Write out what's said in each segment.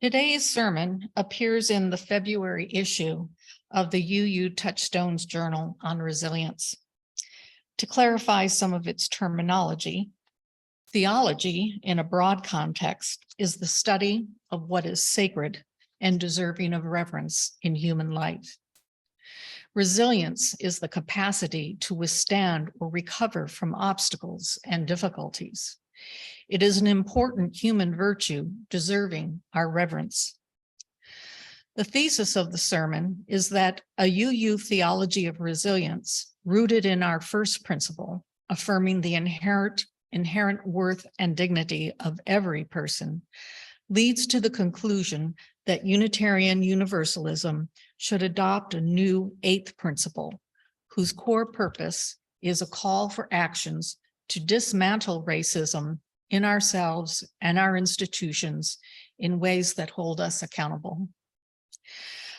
Today's sermon appears in the February issue of the UU Touchstones Journal on Resilience. To clarify some of its terminology, theology, in a broad context, is the study of what is sacred and deserving of reverence in human life. Resilience is the capacity to withstand or recover from obstacles and difficulties. It is an important human virtue deserving our reverence. The thesis of the sermon is that a UU theology of resilience, rooted in our first principle, affirming the inherent worth and dignity of every person, leads to the conclusion that Unitarian Universalism should adopt a new eighth principle, whose core purpose is a call for actions to dismantle racism in ourselves and our institutions in ways that hold us accountable.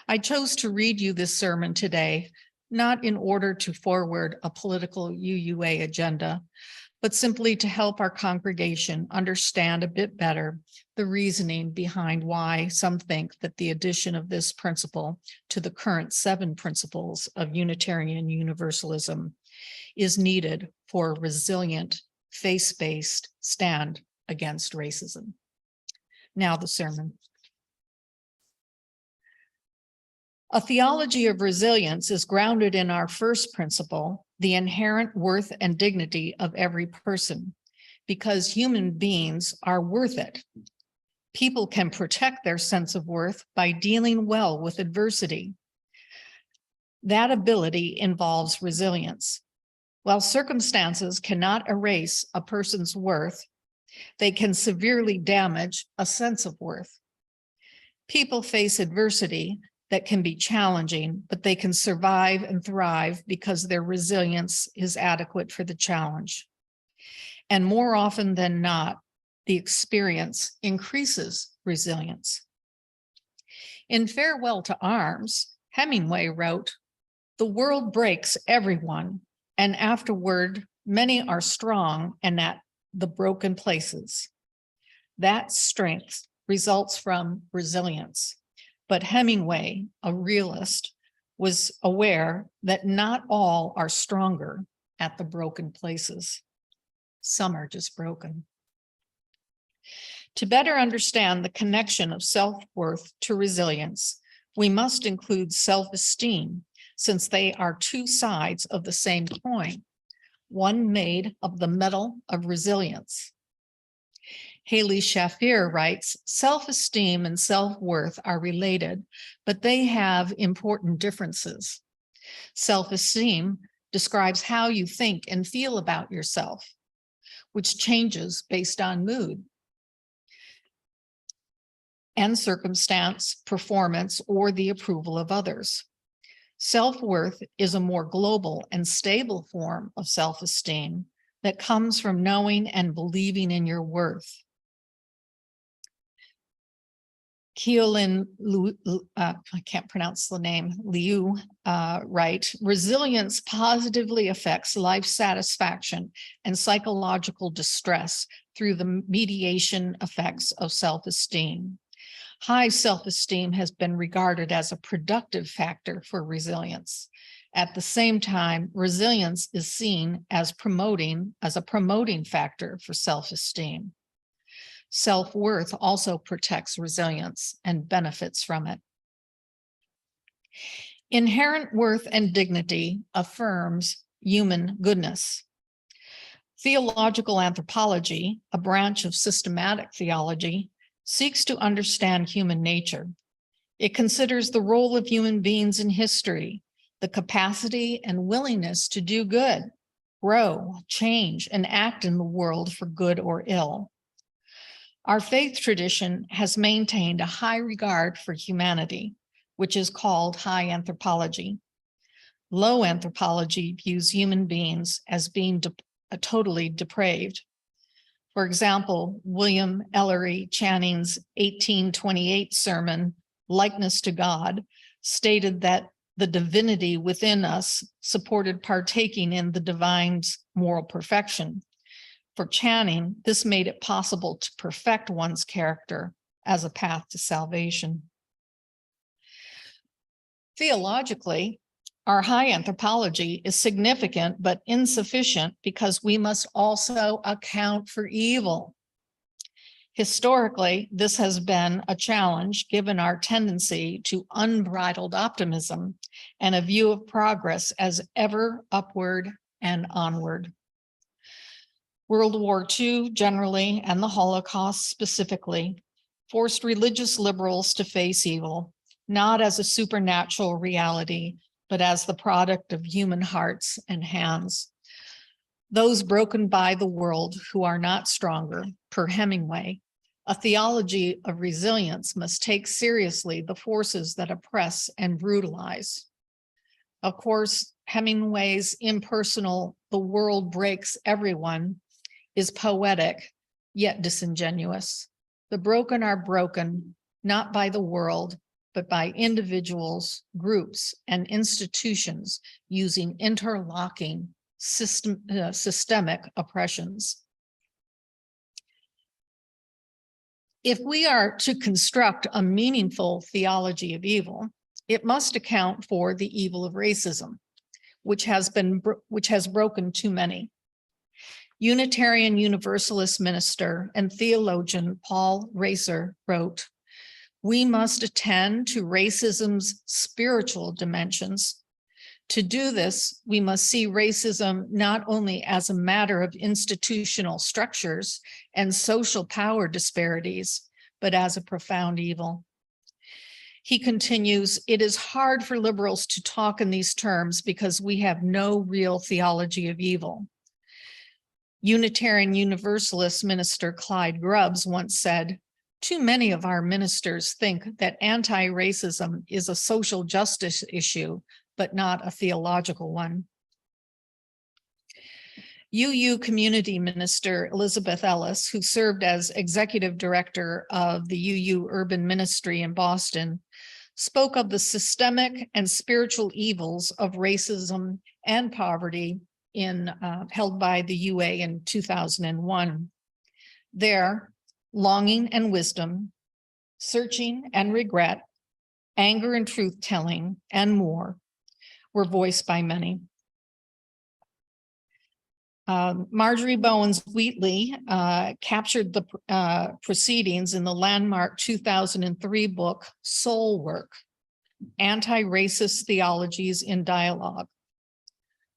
I chose to read you this sermon today, not in order to forward a political UUA agenda, but simply to help our congregation understand a bit better the reasoning behind why some think that the addition of this principle to the current 7 principles of Unitarian Universalism is needed for a resilient, faith-based stand against racism. Now the sermon. A theology of resilience is grounded in our first principle, the inherent worth and dignity of every person, because human beings are worth it. People can protect their sense of worth by dealing well with adversity. That ability involves resilience. While circumstances cannot erase a person's worth, they can severely damage a sense of worth. People face adversity that can be challenging, but they can survive and thrive because their resilience is adequate for the challenge. And more often than not, the experience increases resilience. In Farewell to Arms, Hemingway wrote, "The world breaks everyone, and afterward, many are strong and at the broken places." That strength results from resilience. But Hemingway, a realist, was aware that not all are stronger at the broken places. Some are just broken. To better understand the connection of self-worth to resilience, we must include self-esteem, since they are two sides of the same coin, one made of the metal of resilience. Haley Shafir writes, self-esteem and self-worth are related, but they have important differences. Self-esteem describes how you think and feel about yourself, which changes based on mood and circumstance, performance, or the approval of others. Self-worth is a more global and stable form of self-esteem that comes from knowing and believing in your worth. Keolin, I can't pronounce the name, Liu, write, resilience positively affects life satisfaction and psychological distress through the mediation effects of self-esteem. High self-esteem has been regarded as a productive factor for resilience. At the same time, resilience is seen as a promoting factor for self-esteem. Self-worth also protects resilience and benefits from it. Inherent worth and dignity affirms human goodness. Theological anthropology, a branch of systematic theology, seeks to understand human nature. It considers the role of human beings in history, the capacity and willingness to do good, grow, change, and act in the world for good or ill. Our faith tradition has maintained a high regard for humanity, which is called high anthropology. Low anthropology views human beings as being totally depraved. For example, William Ellery Channing's 1828 sermon, Likeness to God, stated that the divinity within us supported partaking in the divine's moral perfection. For Channing, this made it possible to perfect one's character as a path to salvation. Theologically, our high anthropology is significant but insufficient because we must also account for evil. Historically, this has been a challenge given our tendency to unbridled optimism and a view of progress as ever upward and onward. World War II generally, and the Holocaust specifically, forced religious liberals to face evil, not as a supernatural reality, but as the product of human hearts and hands. Those broken by the world who are not stronger, per Hemingway, a theology of resilience must take seriously the forces that oppress and brutalize. Of course, Hemingway's impersonal "the world breaks everyone" is poetic, yet disingenuous. The broken are broken, not by the world, but by individuals, groups, and institutions using interlocking systemic oppressions. If we are to construct a meaningful theology of evil, it must account for the evil of racism, which has broken too many. Unitarian Universalist minister and theologian Paul Racer wrote, "We must attend to racism's spiritual dimensions. To do this, we must see racism not only as a matter of institutional structures and social power disparities, but as a profound evil." He continues, "It is hard for liberals to talk in these terms because we have no real theology of evil." Unitarian Universalist minister Clyde Grubbs once said, "Too many of our ministers think that anti-racism is a social justice issue, but not a theological one." UU Community Minister Elizabeth Ellis, who served as executive director of the UU Urban Ministry in Boston, spoke of the systemic and spiritual evils of racism and poverty held by the UA in 2001. There, longing and wisdom, searching and regret, anger and truth-telling, and more were voiced by many. Marjorie Bowens Wheatley captured the proceedings in the landmark 2003 book, Soul Work, Anti-Racist Theologies in Dialogue.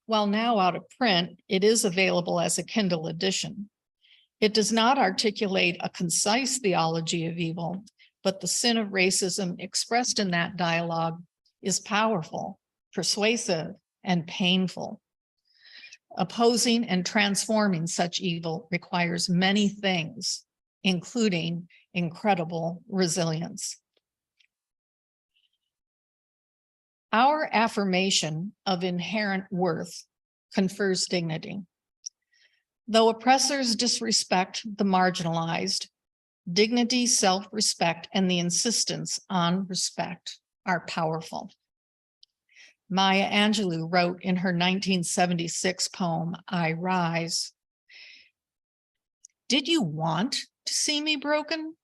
While now out of print, it is available as a Kindle edition. It does not articulate a concise theology of evil, but the sin of racism expressed in that dialogue is powerful, persuasive, and painful. Opposing and transforming such evil requires many things, including incredible resilience. Our affirmation of inherent worth confers dignity. Though oppressors disrespect the marginalized, dignity, self-respect, and the insistence on respect are powerful. Maya Angelou wrote in her 1976 poem, I Rise, "Did you want to see me broken?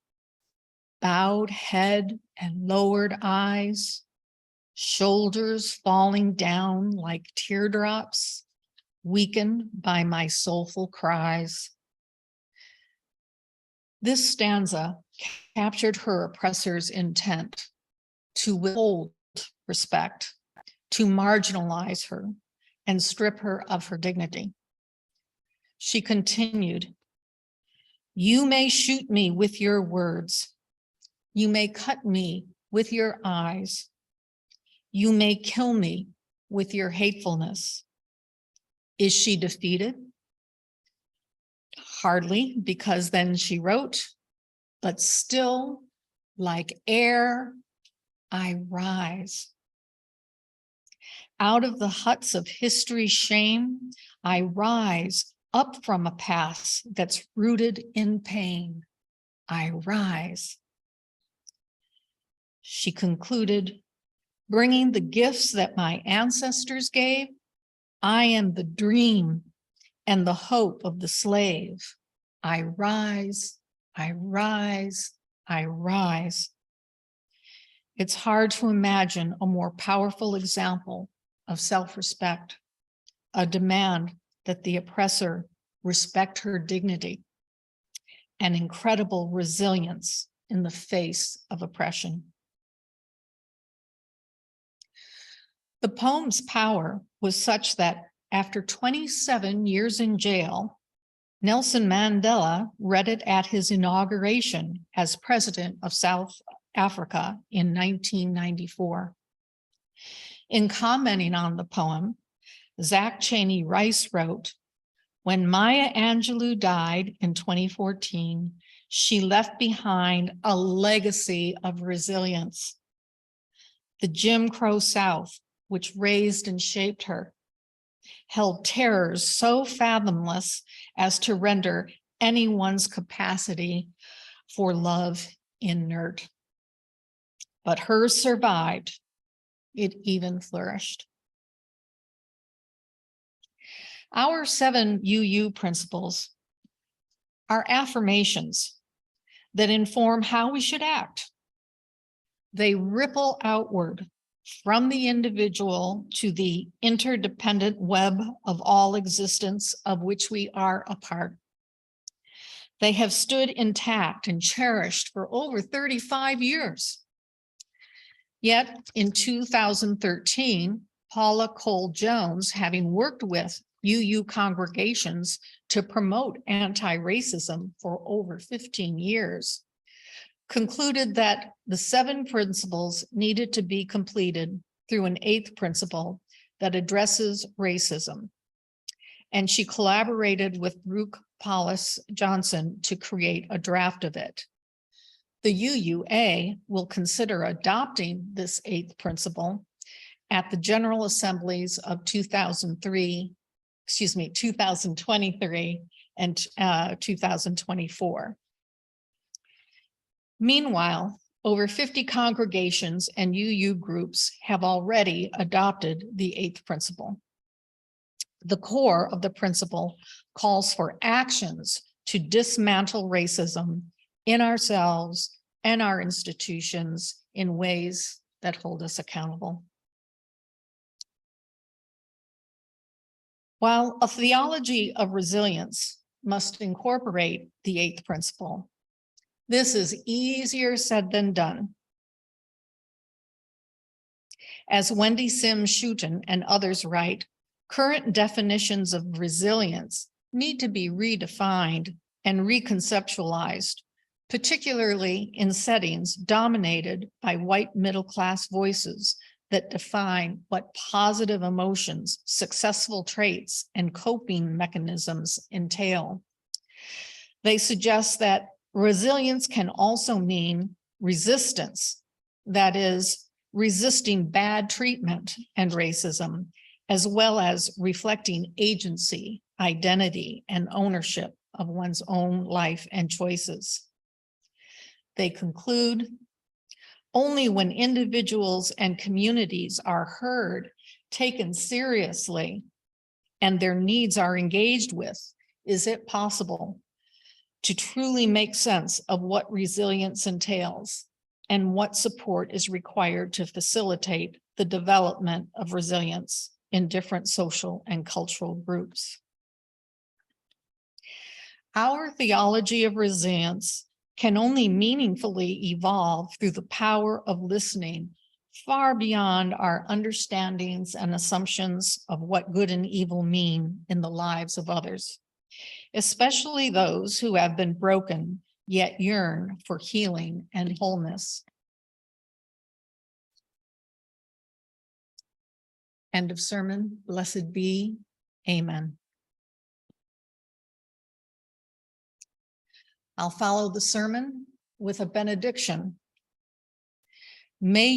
Bowed head and lowered eyes, shoulders falling down like teardrops, weakened by my soulful cries." This stanza captured her oppressor's intent to withhold respect, to marginalize her and strip her of her dignity. She continued, "You may shoot me with your words. You may cut me with your eyes. You may kill me with your hatefulness. Is she defeated? Hardly, because then she wrote, but still, like air, I rise. Out of the huts of history's shame, I rise up from a past that's rooted in pain. I rise." She concluded, "Bringing the gifts that my ancestors gave, I am the dream and the hope of the slave. I rise, I rise, I rise. It's hard to imagine a more powerful example of self-respect, a demand that the oppressor respect her dignity, and incredible resilience in the face of oppression. The poem's power was such that after 27 years in jail, Nelson Mandela read it at his inauguration as president of South Africa in 1994. In commenting on the poem, Zach Cheney Rice wrote, "When Maya Angelou died in 2014, she left behind a legacy of resilience. The Jim Crow South, which raised and shaped her, held terrors so fathomless as to render anyone's capacity for love inert. But hers survived. It even flourished." Our 7 UU principles are affirmations that inform how we should act. They ripple outward from the individual to the interdependent web of all existence of which we are a part. They have stood intact and cherished for over 35 years. Yet in 2013, Paula Cole Jones, having worked with UU congregations to promote anti-racism for over 15 years, concluded that the 7 principles needed to be completed through an 8th principle that addresses racism. And she collaborated with Brooke Paulus Johnson to create a draft of it. The UUA will consider adopting this 8th principle at the General Assemblies of 2023 and 2024. Meanwhile, over 50 congregations and UU groups have already adopted the 8th principle. The core of the principle calls for actions to dismantle racism in ourselves and our institutions in ways that hold us accountable. While a theology of resilience must incorporate the 8th principle, this is easier said than done. As Wendy Sims Schutten and others write, current definitions of resilience need to be redefined and reconceptualized, particularly in settings dominated by white middle-class voices that define what positive emotions, successful traits, and coping mechanisms entail. They suggest that resilience can also mean resistance, that is, resisting bad treatment and racism, as well as reflecting agency, identity, and ownership of one's own life and choices. They conclude, only when individuals and communities are heard, taken seriously, and their needs are engaged with, is it possible to truly make sense of what resilience entails and what support is required to facilitate the development of resilience in different social and cultural groups. Our theology of resilience can only meaningfully evolve through the power of listening far beyond our understandings and assumptions of what good and evil mean in the lives of others, especially those who have been broken yet yearn for healing and wholeness. End of sermon. Blessed be. Amen. I'll follow the sermon with a benediction. May